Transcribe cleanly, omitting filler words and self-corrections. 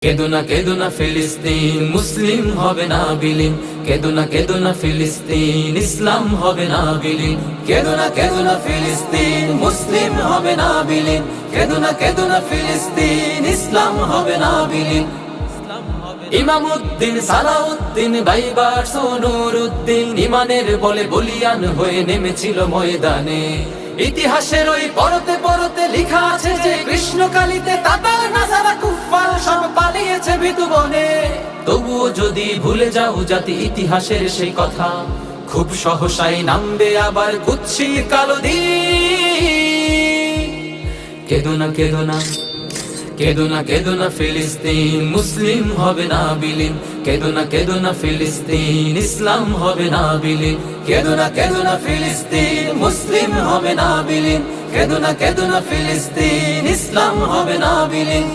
কেদো না ফিলিস্তিন, মুসলিম হবে না বিলীন। কেদো না ফিলিস্তিন, ইসলাম হবে না বিলীন। কেদো না ফিলিস্তিন, মুসলিম হবে না বিলীন। কেদো না ফিলিস্তিন, ইসলাম হবে না বিলীন। ইমামউদ্দিন, সালাউদ্দিন, বাইবার্স ও নুরউদ্দিন ইমানের বলে বলিয়ান হয়ে নেমেছিল ময়দানে। ইতিহাসের ওই পরতে পরতে লেখা আছে যে কৃষ্ণকালীতে তাতার নাজারা কুফফার সব পালিয়েছে ভীতু বনে। তবুও যদি ভুলে যাও জাতি ইতিহাসের সেই কথা, খুব সহসাই নামবে আবার কুৎসিত কালো দিন। কেদো না ফিলিস্তিন, মুসলিম হবে না বিলীন। কেদো না ফিলিস্তিন, ইসলাম হবে না বিলীন। কেদো না ফিলিস্তিন, মুসলিম হবে না বিলীন। কেদো না ফিলিস্তিন, ইসলাম হবে না বিলীন।